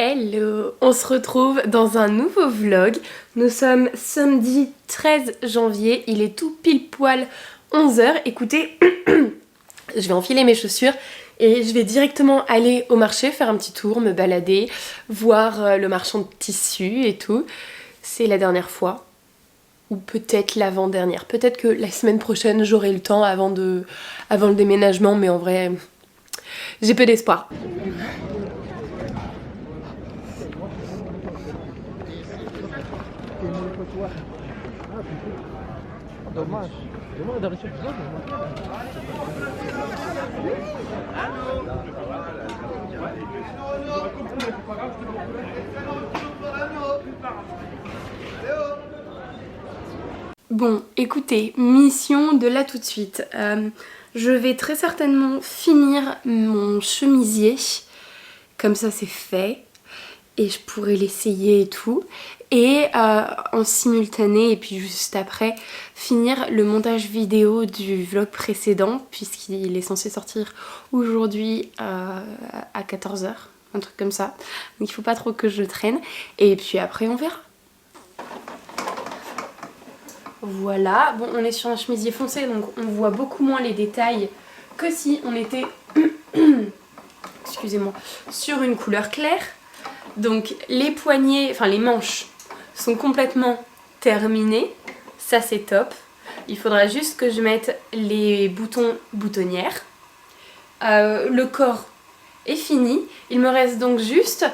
Hello, on se retrouve dans un nouveau vlog. Nous sommes samedi 13 janvier, il est tout pile poil 11h. Écoutez, je vais enfiler mes chaussures et je vais directement aller au marché, faire un petit tour, me balader, voir le marchand de tissus et tout. C'est la dernière fois, ou peut-être l'avant-dernière. Peut-être que la semaine prochaine j'aurai le temps avant le déménagement, mais en vrai, j'ai peu d'espoir. Dommage. Bon, écoutez, mission de là tout de suite. Je vais très certainement finir mon chemisier. Comme ça c'est fait. Et je pourrais l'essayer et tout. Et en simultané, et puis juste après, finir le montage vidéo du vlog précédent, puisqu'il est censé sortir aujourd'hui à 14h, un truc comme ça. Donc il faut pas trop que je traîne. Et puis après on verra. Voilà, bon on est sur un chemisier foncé, donc on voit beaucoup moins les détails que si on était, excusez-moi, sur une couleur claire. Donc les poignets, enfin les manches sont complètement terminées, ça c'est top. Il faudra juste que je mette les boutons boutonnières. Le corps est fini, il me reste donc juste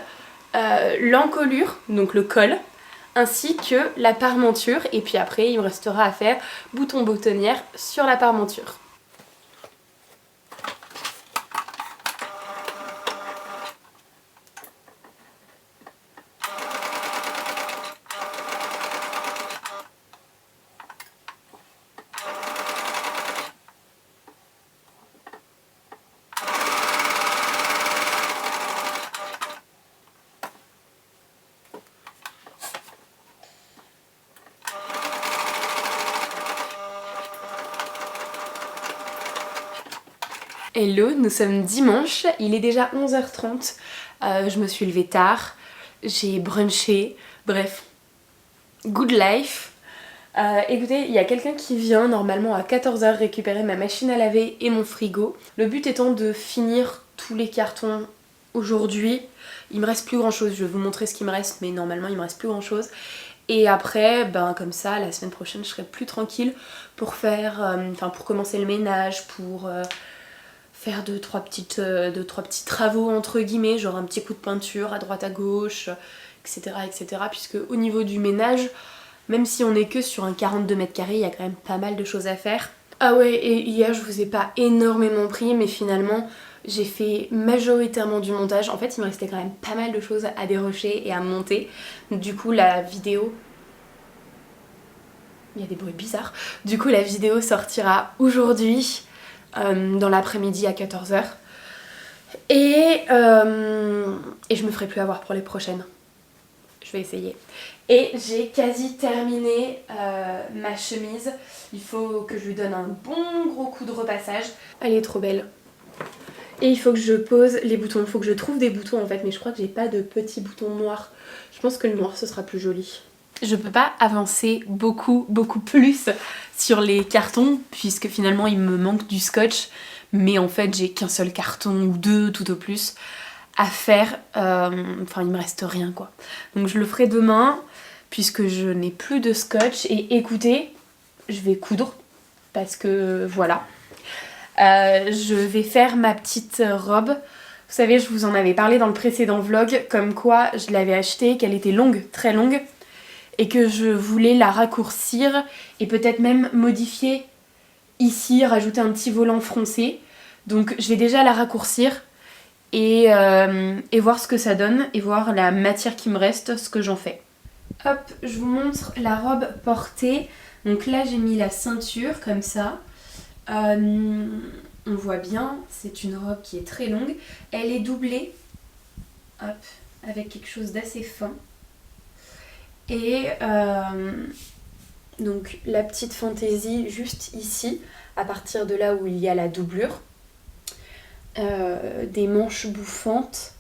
l'encolure, donc le col, ainsi que la parmenture, et puis après il me restera à faire bouton boutonnière sur la parmenture. Hello, nous sommes dimanche, il est déjà 11h30, je me suis levée tard, j'ai brunché, bref, good life. Écoutez, il y a quelqu'un qui vient normalement à 14h récupérer ma machine à laver et mon frigo. Le but étant de finir tous les cartons aujourd'hui. Il me reste plus grand chose, je vais vous montrer ce qu'il me reste, mais normalement il me reste plus grand chose. Et après, ben comme ça, la semaine prochaine je serai plus tranquille pour faire, pour commencer le ménage, pour faire deux trois petits travaux entre guillemets, genre un petit coup de peinture à droite à gauche, etc. Puisque au niveau du ménage, même si on est que sur un 42 mètres carrés, il y a quand même pas mal de choses à faire. Ah ouais, et hier je vous ai pas énormément pris, mais finalement j'ai fait majoritairement du montage. En fait il me restait quand même pas mal de choses à dérocher et à monter. Du coup la vidéo... Il y a des bruits bizarres. Du coup la vidéo sortira aujourd'hui. Dans l'après-midi à 14h et je me ferai plus avoir pour les prochaines. Je vais essayer. Et j'ai quasi terminé ma chemise. Il faut que je lui donne un bon gros coup de repassage. Elle est trop belle. Et il faut que je pose les boutons. Il faut que je trouve des boutons en fait, mais je crois que j'ai pas de petits boutons noirs. Je pense que le noir ce sera plus joli. Je peux pas avancer beaucoup plus sur les cartons puisque finalement il me manque du scotch, mais en fait j'ai qu'un seul carton ou deux tout au plus à faire, il me reste rien quoi. Donc je le ferai demain puisque je n'ai plus de scotch et écoutez, je vais coudre parce que voilà. Je vais faire ma petite robe. Vous savez, je vous en avais parlé dans le précédent vlog comme quoi je l'avais achetée, qu'elle était longue, très longue, et que je voulais la raccourcir et peut-être même modifier ici, rajouter un petit volant froncé. Donc je vais déjà la raccourcir et voir ce que ça donne et voir la matière qui me reste, ce que j'en fais. Hop, je vous montre la robe portée. Donc là j'ai mis la ceinture comme ça. On voit bien, c'est une robe qui est très longue. Elle est doublée, hop, avec quelque chose d'assez fin. Et donc la petite fantaisie juste ici, à partir de là où il y a la doublure. Des manches bouffantes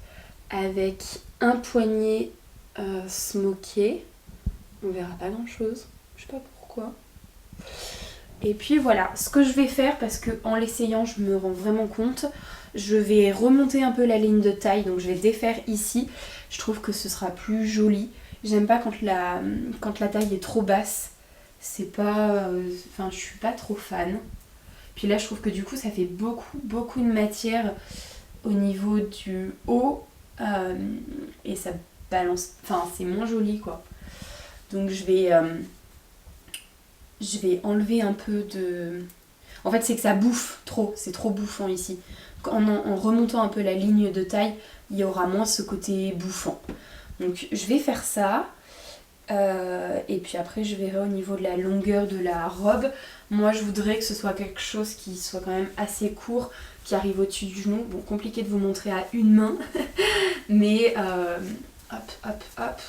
avec un poignet smoké. On verra pas grand chose, je sais pas pourquoi. Et puis voilà, ce que je vais faire, parce que en l'essayant je me rends vraiment compte, je vais remonter un peu la ligne de taille, donc je vais défaire ici. Je trouve que ce sera plus joli. J'aime pas quand la taille est trop basse. C'est pas... Enfin, je suis pas trop fan. Puis là, je trouve que du coup, ça fait beaucoup de matière au niveau du haut. Et ça balance... Enfin, c'est moins joli, quoi. Donc je vais enlever un peu de... En fait, c'est que ça bouffe trop. C'est trop bouffant ici. En remontant un peu la ligne de taille, il y aura moins ce côté bouffant. Donc je vais faire ça. Et puis après je verrai au niveau de la longueur de la robe. Moi je voudrais que ce soit quelque chose qui soit quand même assez court, qui arrive au-dessus du genou. Bon, compliqué de vous montrer à une main. Mais hop.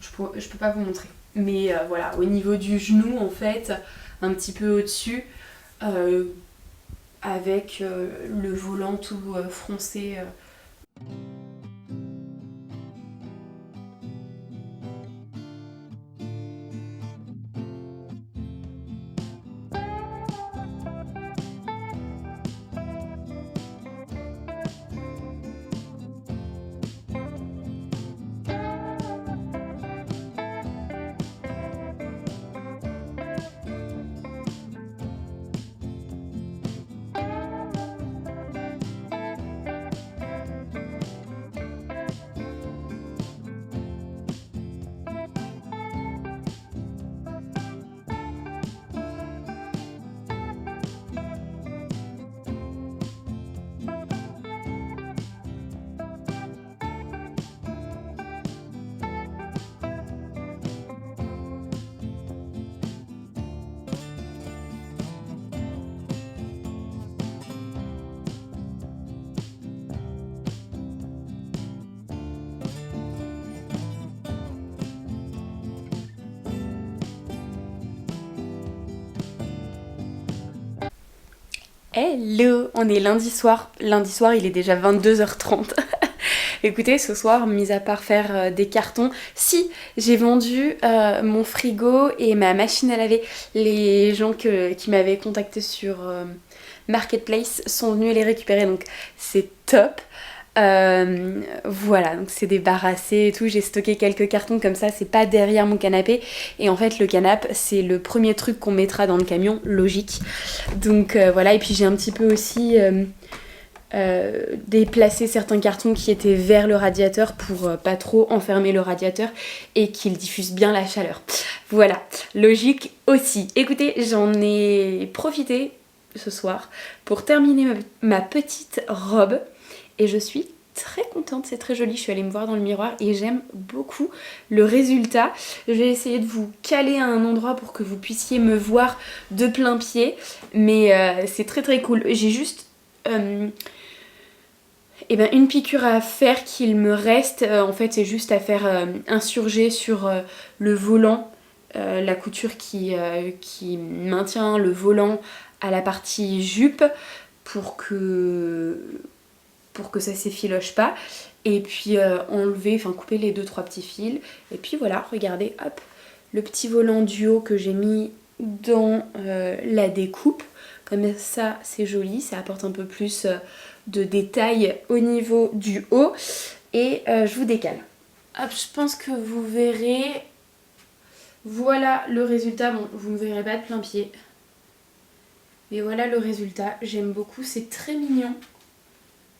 Je peux pas vous montrer. Mais voilà, au niveau du genou en fait, un petit peu au-dessus. Avec le volant tout froncé. Hello, on est lundi soir. Lundi soir, il est déjà 22h30. Écoutez, ce soir, mis à part faire des cartons, si j'ai vendu mon frigo et ma machine à laver. Les gens qui m'avaient contacté sur Marketplace sont venus les récupérer, donc c'est top. Voilà, donc c'est débarrassé et tout. J'ai stocké quelques cartons comme ça, c'est pas derrière mon canapé. Et en fait, le canapé, c'est le premier truc qu'on mettra dans le camion, logique. Donc voilà, et puis j'ai un petit peu aussi déplacé certains cartons qui étaient vers le radiateur pour pas trop enfermer le radiateur et qu'il diffuse bien la chaleur. Voilà, logique aussi. Écoutez, j'en ai profité ce soir pour terminer ma petite robe. Et je suis très contente, c'est très joli. Je suis allée me voir dans le miroir et j'aime beaucoup le résultat. Je vais essayer de vous caler à un endroit pour que vous puissiez me voir de plein pied. Mais c'est très cool. J'ai juste une piqûre à faire qu'il me reste. En fait, c'est juste à faire insurger sur le volant. La couture qui maintient le volant à la partie jupe pour que ça s'effiloche pas, et puis couper les 2-3 petits fils, et puis voilà, regardez, hop, le petit volant du haut que j'ai mis dans la découpe, comme ça c'est joli, ça apporte un peu plus de détails au niveau du haut, et je vous décale. Hop, je pense que vous verrez, voilà le résultat. Bon, vous ne verrez pas de plein pied, mais voilà le résultat, j'aime beaucoup, c'est très mignon.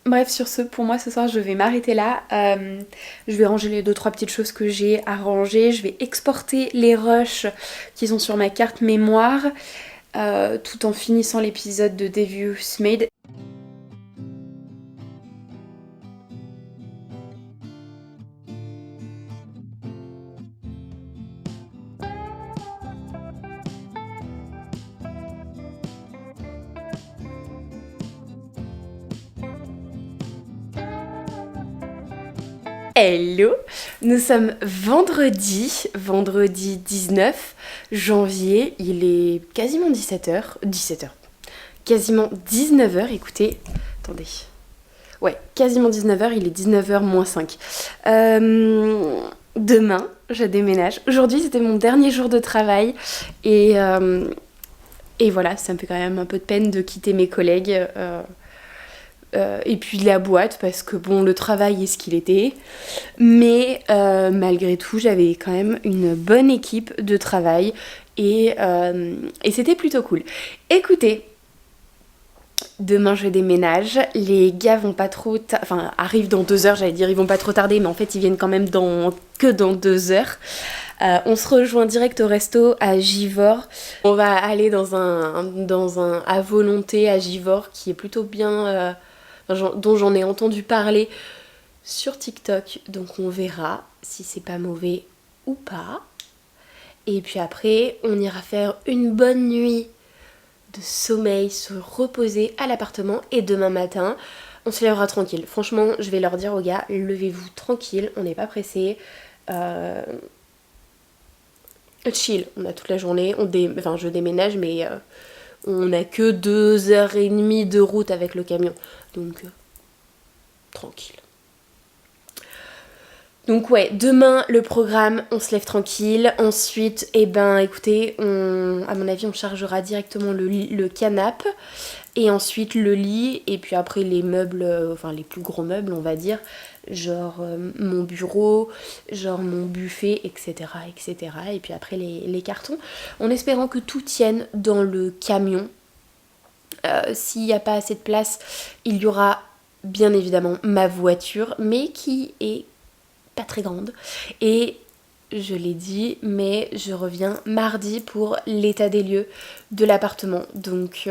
Bref, sur ce, pour moi ce soir je vais m'arrêter là. Je vais ranger les 2-3 petites choses que j'ai à ranger. Je vais exporter les rushs qui sont sur ma carte mémoire tout en finissant l'épisode de Devious Made. Hello, nous sommes vendredi 19 janvier, il est quasiment 17h, quasiment 19h, écoutez, attendez, Ouais, quasiment 19h, il est 19h moins 5. Demain, je déménage. Aujourd'hui, c'était mon dernier jour de travail et voilà, ça me fait quand même un peu de peine de quitter mes collègues et puis la boîte parce que bon, le travail est ce qu'il était. Mais malgré tout, j'avais quand même une bonne équipe de travail et c'était plutôt cool. Écoutez, demain je déménage, les gars vont pas trop arrivent dans 2 heures, j'allais dire ils vont pas trop tarder, mais en fait ils viennent quand même que dans 2 heures. On se rejoint direct au resto à Givors. On va aller dans un à volonté à Givors qui est plutôt bien, dont j'en ai entendu parler sur TikTok, donc on verra si c'est pas mauvais ou pas. Et puis après on ira faire une bonne nuit de sommeil, se reposer à l'appartement et demain matin on se lèvera tranquille. Franchement je vais leur dire aux gars, levez-vous tranquille, on n'est pas pressés, chill, on a toute la journée, je déménage mais on a que 2h30 de route avec le camion, donc tranquille. Donc ouais, demain le programme, on se lève tranquille. Ensuite, écoutez, à mon avis on chargera directement le canapé. Et ensuite le lit, et puis après les meubles, les plus gros meubles on va dire. Genre mon bureau, genre mon buffet, etc. etc. Et puis après les cartons. En espérant que tout tienne dans le camion. S'il n'y a pas assez de place, il y aura bien évidemment ma voiture, mais qui est pas très grande. Et je l'ai dit, mais je reviens mardi pour l'état des lieux de l'appartement. Donc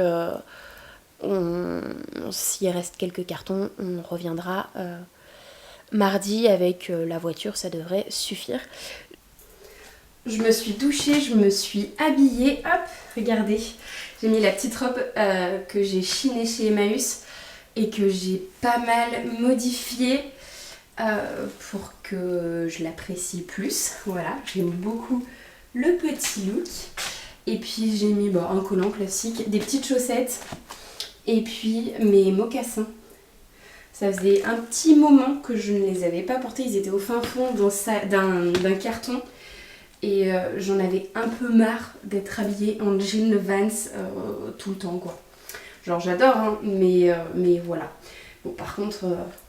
s'il reste quelques cartons, on reviendra mardi avec la voiture, ça devrait suffire. Je me suis douchée, je me suis habillée. Hop, regardez. J'ai mis la petite robe que j'ai chinée chez Emmaüs et que j'ai pas mal modifiée pour que je l'apprécie plus. Voilà, j'aime beaucoup le petit look. Et puis j'ai mis un collant classique, des petites chaussettes et puis mes mocassins. Ça faisait un petit moment que je ne les avais pas portés, ils étaient au fin fond d'un carton. Et j'en avais un peu marre d'être habillée en jean Vans tout le temps quoi. Genre j'adore hein, mais voilà. Bon par contre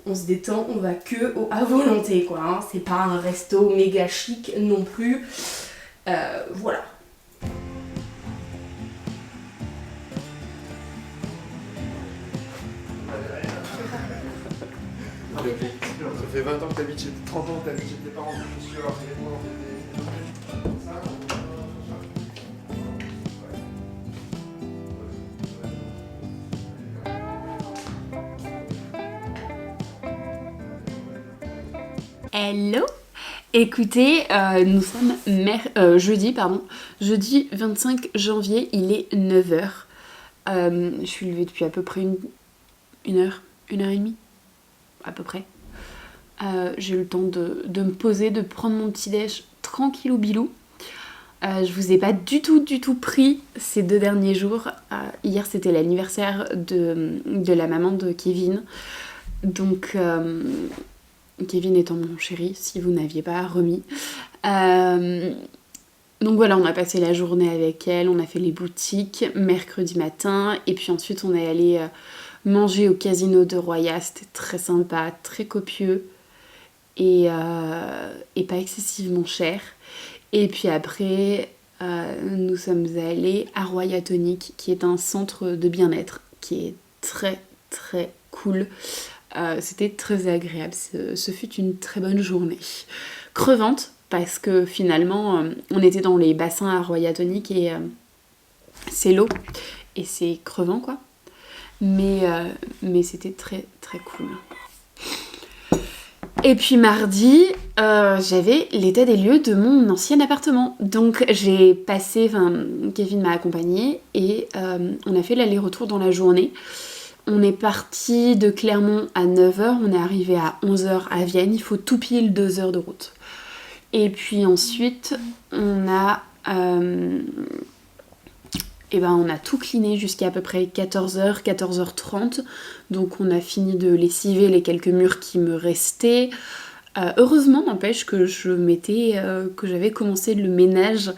on se détend, on va que à volonté quoi. Hein. C'est pas un resto méga chic non plus. Voilà. Ça fait 20 ans que t'habites chez 30 ans que t'habites chez tes parents, je suis sûr, Hello. Écoutez, nous sommes jeudi 25 janvier, il est 9h. Je suis levée depuis à peu près une heure et demie, à peu près. J'ai eu le temps de me poser, de prendre mon petit déj tranquillou bilou. Je vous ai pas du tout pris ces 2 derniers jours. Hier c'était l'anniversaire de la maman de Kevin. Donc Kevin étant mon chéri, si vous n'aviez pas remis. Donc voilà, on a passé la journée avec elle, on a fait les boutiques mercredi matin. Et puis ensuite on est allé manger au casino de Roya. C'était très sympa, très copieux. Et pas excessivement cher. Et puis après nous sommes allés à Roya Tonic qui est un centre de bien-être qui est très très cool. C'était très agréable, ce fut une très bonne journée. Crevante parce que finalement on était dans les bassins à Roya Tonic et c'est l'eau et c'est crevant quoi. Mais c'était très très cool. Et puis mardi, j'avais l'état des lieux de mon ancien appartement. Donc Kevin m'a accompagnée et on a fait l'aller-retour dans la journée. On est parti de Clermont à 9h, on est arrivé à 11h à Vienne. Il faut tout pile 2 heures de route. Et puis ensuite, on a Et ben on a tout cleané jusqu'à peu près 14h, 14h30. Donc on a fini de lessiver les quelques murs qui me restaient. Heureusement, n'empêche que que j'avais commencé le ménage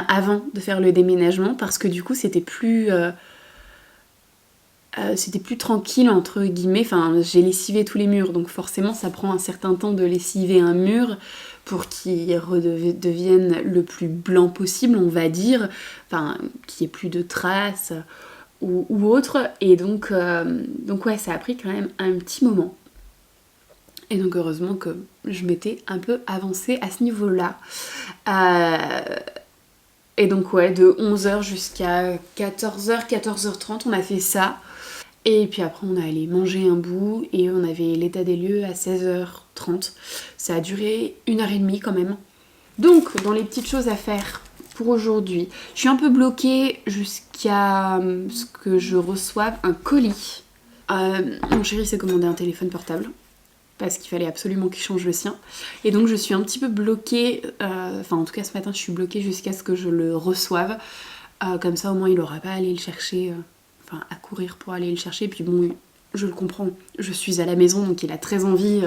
avant de faire le déménagement, parce que du coup c'était plus tranquille entre guillemets. Enfin, j'ai lessivé tous les murs, donc forcément ça prend un certain temps de lessiver un mur pour qu'il redevienne le plus blanc possible, on va dire, enfin qu'il n'y ait plus de traces ou autre. Et donc ouais, ça a pris quand même un petit moment. Et donc heureusement que je m'étais un peu avancée à ce niveau-là. Et donc ouais, de 11h jusqu'à 14h, 14h30, on a fait ça. Et puis après on est allé manger un bout et on avait l'état des lieux à 16h30. Ça a duré 1h30 quand même. Donc dans les petites choses à faire pour aujourd'hui, je suis un peu bloquée jusqu'à ce que je reçoive un colis. Mon chéri s'est commandé un téléphone portable parce qu'il fallait absolument qu'il change le sien. Et donc je suis un petit peu bloquée, enfin en tout cas ce matin je suis bloquée jusqu'à ce que je le reçoive. Comme ça au moins il n'aura pas à aller le chercher, à courir pour aller le chercher. Puis bon, je le comprends, je suis à la maison donc il a très envie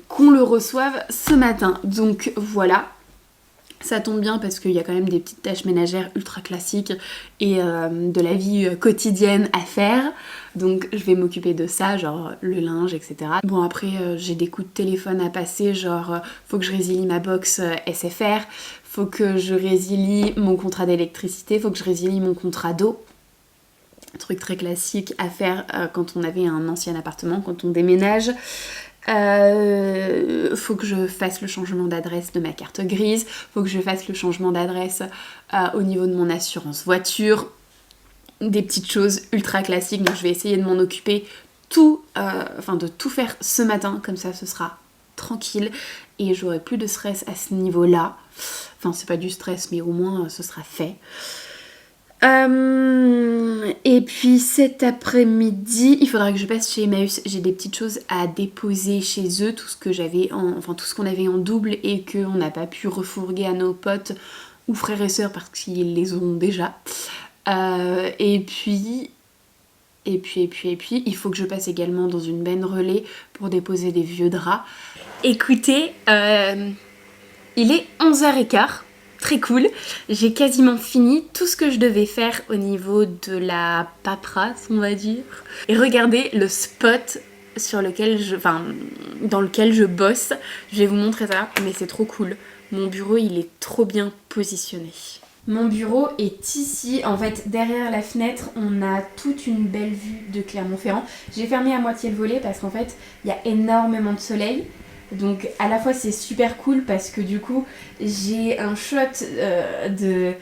qu'on le reçoive ce matin. Donc voilà. Ça tombe bien parce qu'il y a quand même des petites tâches ménagères ultra classiques et de la vie quotidienne à faire. Donc je vais m'occuper de ça, genre le linge, etc. Bon après j'ai des coups de téléphone à passer, genre faut que je résilie ma box SFR, faut que je résilie mon contrat d'électricité, faut que je résilie mon contrat d'eau. Un truc très classique à faire quand on avait un ancien appartement, quand on déménage. Faut que je fasse le changement d'adresse de ma carte grise, faut que je fasse le changement d'adresse au niveau de mon assurance voiture, des petites choses ultra classiques. Donc je vais essayer de m'en occuper de tout faire ce matin, comme ça ce sera tranquille et j'aurai plus de stress à ce niveau là. Enfin c'est pas du stress mais au moins ce sera fait. Et puis cet après-midi, il faudra que je passe chez Emmaüs. J'ai des petites choses à déposer chez eux, tout ce qu'on avait en double et qu'on n'a pas pu refourguer à nos potes ou frères et sœurs parce qu'ils les ont déjà. Et puis, il faut que je passe également dans une benne relais pour déposer des vieux draps. Écoutez, il est 11h15. Très cool, j'ai quasiment fini tout ce que je devais faire au niveau de la paperasse, on va dire. Et regardez le spot dans lequel je bosse. Je vais vous montrer ça, mais c'est trop cool. Mon bureau, il est trop bien positionné. Mon bureau est ici, en fait derrière la fenêtre, on a toute une belle vue de Clermont-Ferrand. J'ai fermé à moitié le volet parce qu'en fait, il y a énormément de soleil. Donc à la fois c'est super cool parce que du coup j'ai un shot de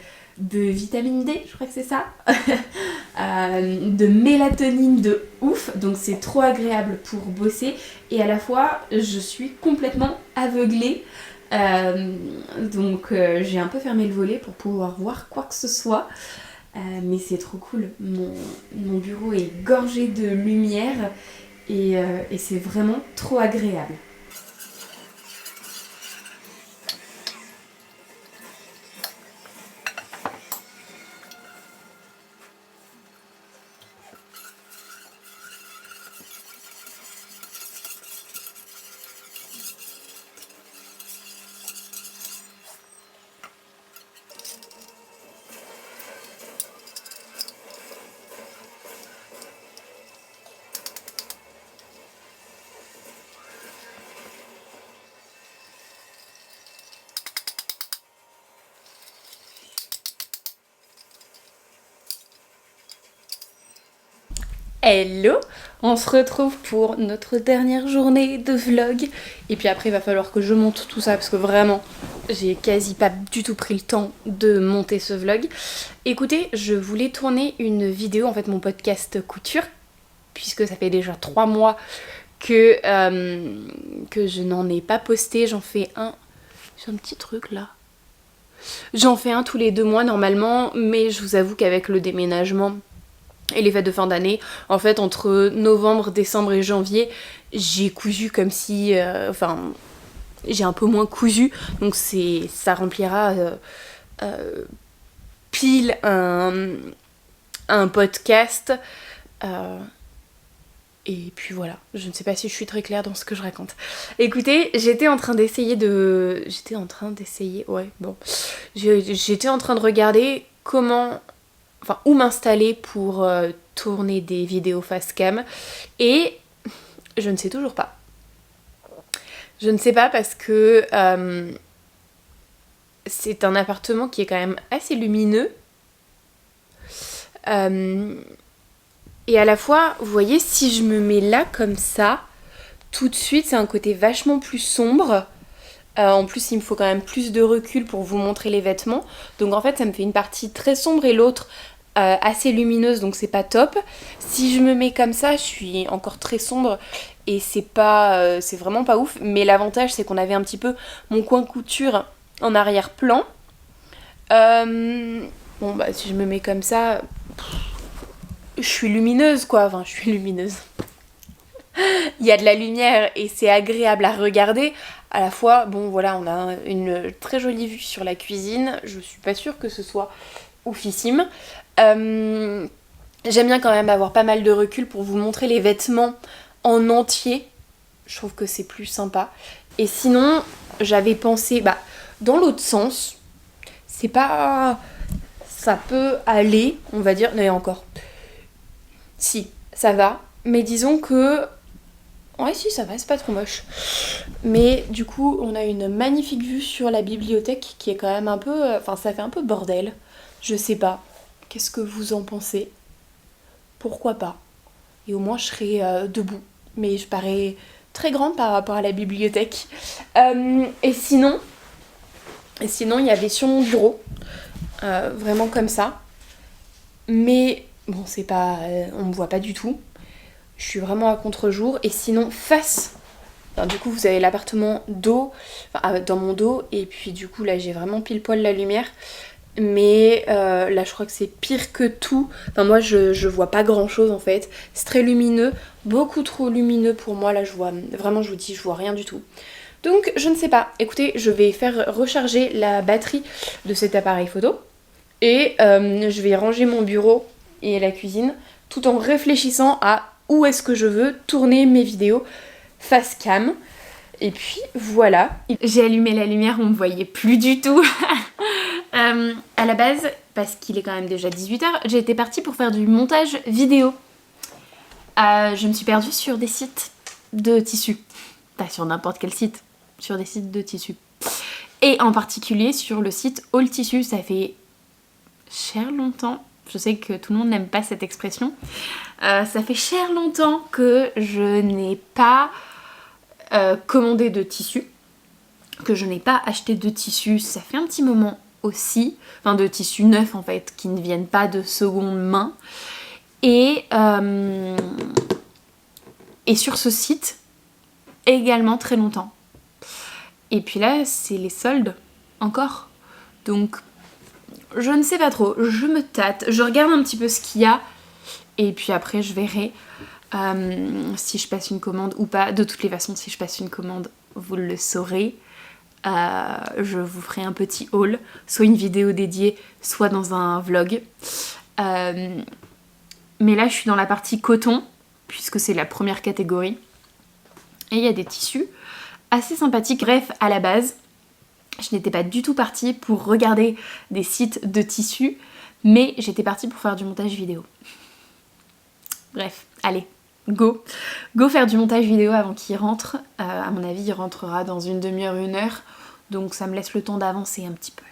vitamine D, je crois que c'est ça, de mélatonine de ouf, donc c'est trop agréable pour bosser et à la fois je suis complètement aveuglée, donc j'ai un peu fermé le volet pour pouvoir voir quoi que ce soit, mais c'est trop cool. Mon bureau est gorgé de lumière et c'est vraiment trop agréable. Hello, on se retrouve pour notre dernière journée de vlog et puis après il va falloir que je monte tout ça parce que vraiment j'ai quasi pas du tout pris le temps de monter ce vlog. Écoutez, je voulais tourner une vidéo, en fait mon podcast couture, puisque ça fait déjà 3 mois que je n'en ai pas posté. J'en fais un, j'ai un petit truc là. J'en fais un tous les 2 mois normalement, mais je vous avoue qu'avec le déménagement et les fêtes de fin d'année, en fait entre novembre, décembre et janvier, j'ai cousu comme si... j'ai un peu moins cousu, donc ça remplira pile un podcast. Et puis voilà, je ne sais pas si je suis très claire dans ce que je raconte. Écoutez, j'étais en train de regarder où m'installer pour tourner des vidéos face cam. Et je ne sais toujours pas. Je ne sais pas parce que c'est un appartement qui est quand même assez lumineux. Et à la fois, vous voyez, si je me mets là comme ça, tout de suite, c'est un côté vachement plus sombre. En plus, il me faut quand même plus de recul pour vous montrer les vêtements. Donc en fait, ça me fait une partie très sombre et l'autre assez lumineuse, donc c'est pas top. Si je me mets comme ça, je suis encore très sombre et c'est vraiment pas ouf. Mais l'avantage, c'est qu'on avait un petit peu mon coin couture en arrière-plan. Bon, bah si je me mets comme ça... je suis lumineuse quoi, enfin je suis lumineuse. Il y a de la lumière et c'est agréable à regarder. À la fois, bon voilà, on a une très jolie vue sur la cuisine. Je suis pas sûre que ce soit oufissime. J'aime bien quand même avoir pas mal de recul pour vous montrer les vêtements en entier. Je trouve que c'est plus sympa. Et sinon, j'avais pensé, dans l'autre sens, c'est pas... ça peut aller, on va dire, mais encore... si, ça va, mais disons que... ouais, si, ça va, c'est pas trop moche. Mais du coup, on a une magnifique vue sur la bibliothèque qui est quand même un peu... ça fait un peu bordel. Je sais pas. Qu'est-ce que vous en pensez? Pourquoi pas? Et au moins, je serai debout. Mais je parais très grande par rapport à la bibliothèque. Et sinon, il y avait sur mon bureau, vraiment comme ça. Mais... bon, c'est pas... on me voit pas du tout. Je suis vraiment à contre-jour. Et sinon, face... alors, du coup, vous avez l'appartement dos, dans mon dos. Et puis, du coup, là, j'ai vraiment pile poil la lumière. Mais là, je crois que c'est pire que tout. Enfin, moi, je vois pas grand-chose, en fait. C'est très lumineux. Beaucoup trop lumineux pour moi. Là, je vois... vraiment, je vous dis, je vois rien du tout. Donc, je ne sais pas. Écoutez, je vais faire recharger la batterie de cet appareil photo. Et je vais ranger mon bureau et la cuisine tout en réfléchissant à où est-ce que je veux tourner mes vidéos face cam. Et puis voilà. J'ai allumé la lumière, on me voyait plus du tout. À la base, parce qu'il est quand même déjà 18h, j'étais partie pour faire du montage vidéo. Je me suis perdue sur des sites de tissus. Pas sur n'importe quel site, sur des sites de tissus. Et en particulier sur le site All Tissu. Ça fait cher longtemps. Je sais que tout le monde n'aime pas cette expression. Ça fait cher longtemps que je n'ai pas commandé de tissu, que je n'ai pas acheté de tissu. Ça fait un petit moment aussi, enfin de tissus neufs en fait, qui ne viennent pas de seconde main. Et sur ce site, également très longtemps. Et puis là, c'est les soldes, encore. Donc... je ne sais pas trop, je me tâte, je regarde un petit peu ce qu'il y a et puis après je verrai si je passe une commande ou pas. De toutes les façons, si je passe une commande, vous le saurez. Je vous ferai un petit haul, soit une vidéo dédiée, soit dans un vlog. Mais là, je suis dans la partie coton, puisque c'est la première catégorie. Et il y a des tissus assez sympathiques. Bref, à la base... je n'étais pas du tout partie pour regarder des sites de tissus, mais j'étais partie pour faire du montage vidéo. Bref, allez, go faire du montage vidéo avant qu'il rentre. À mon avis, il rentrera dans une demi-heure, 1 heure, donc ça me laisse le temps d'avancer un petit peu.